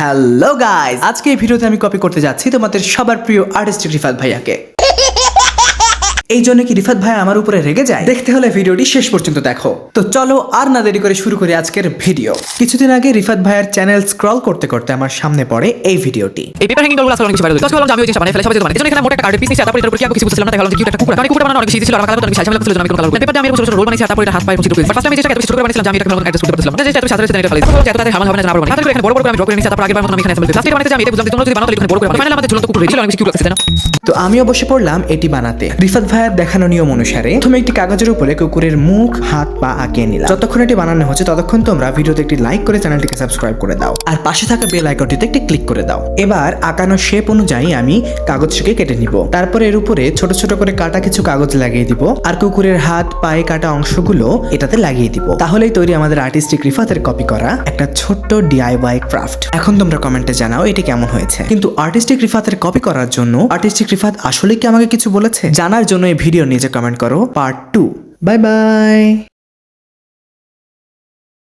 Hello guys, আজকে এই ভিডিওতে আমি কপি করতে যাচ্ছি তোমাদের সবার প্রিয় আর্টিস্ট রিফাত ভাইয়াকে। এই জন্য কি রিফাত ভাই আমার উপরে রেগে যায়? দেখতে হলে ভিডিওটি শেষ পর্যন্ত দেখো। তো চলো আর না দেরি করে শুরু করি আজকের ভিডিও। কিছুদিন আগে রিফাত ভাইয়ের চ্যানেল স্ক্রল করতে করতে আমার সামনে পড়ে এই ভিডিওটি। এই পেপার হ্যাঙ্গিং ডলগুলো আসলে অনেক কিছু ভাইরাল হচ্ছে। আমি ওই জিনিসটা বানাই ফেলে সবাই মানে এজন্য এখানে মোটা একটা কার্ডের পিস নিছি, তারপর এটার উপর কি আর কিছু বুঝছিলাম না, তাই ভাবলাম যে কিউট একটা কুকুর। কারণ কুকুরটা বানানো অনেক বেশি ছিল আর আমার কালার অনেক বেশি ঝামেলা ছিল, আমি কোনো কালার পেপারটা আমি ছোট ছোট রোল বানাইছি, তারপর এটা হাত পায়ে মুছে ঢুকিয়ে দিয়েছি। ফার্স্ট টাইম এই জিনিসটা এত ছোট করে বানাইছিলাম যে আমি এটা ভালো অ্যাডজাস্ট করতে পারছিলাম না, যে এত সাথে সাথে এটা ফেলে দিয়েছি। এত তাতে হামাল হবে না, না পারবো না। তারপর এখানে বড় বড় করে আমি ড্র করে নিয়েছি, তারপর আগের মতো আমি এখানে অ্যাসেম্বল করেছি। লাস্টে বানাইতে আমি এটা বুঝলাম যে তোমরা যদি বানাও তাহলে এখানে বড় করে বানাও। ফাইনালি আমাদের ঝুলন্ত কুকুর হয়েছিল, অনেক বেশি কিউট লাগছে তাই না? তো আমিও বসে পড়লাম এটি বানাতে। রিফাত ভাইয়ের দেখানো নিয়ম অনুসারে প্রথমে একটি কাগজের উপরে কুকুরের মুখ, হাত, পা আঁকিয়ে নিলাম। যতক্ষণ এটি বানানো হচ্ছে ততক্ষণ তোমরা ভিডিওতে একটি লাইক করে চ্যানেলটিকে সাবস্ক্রাইব করে দাও আর পাশে থাকা বেল আইকনটিতে একটি ক্লিক করে দাও। এবার আঁকানো শেপ অনুযায়ী আমি কাগজটিকে কেটে নিব। তারপর এর উপরে ছোট ছোট করে কাটা কিছু কাগজ লাগিয়ে দিব আর কুকুরের হাত, পায়ে কাটা অংশগুলো এটাতে লাগিয়ে দিব। তাহলেই তৈরি আমাদের আর্টিস্টিক রিফাতের কপি করা একটা ছোট্ট DIY ক্রাফট। এখন তোমরা কমেন্টে জানাও এটি কেমন হয়েছে। কিন্তু আর্টিস্টিক রিফাতের কপি করার জন্য আর্টিস্টিক রিফাত আসলে কি আমাকে কিছু বলেছে? জানার জন্য এই ভিডিও নিচে কমেন্ট করো পার্ট 2। Bye bye.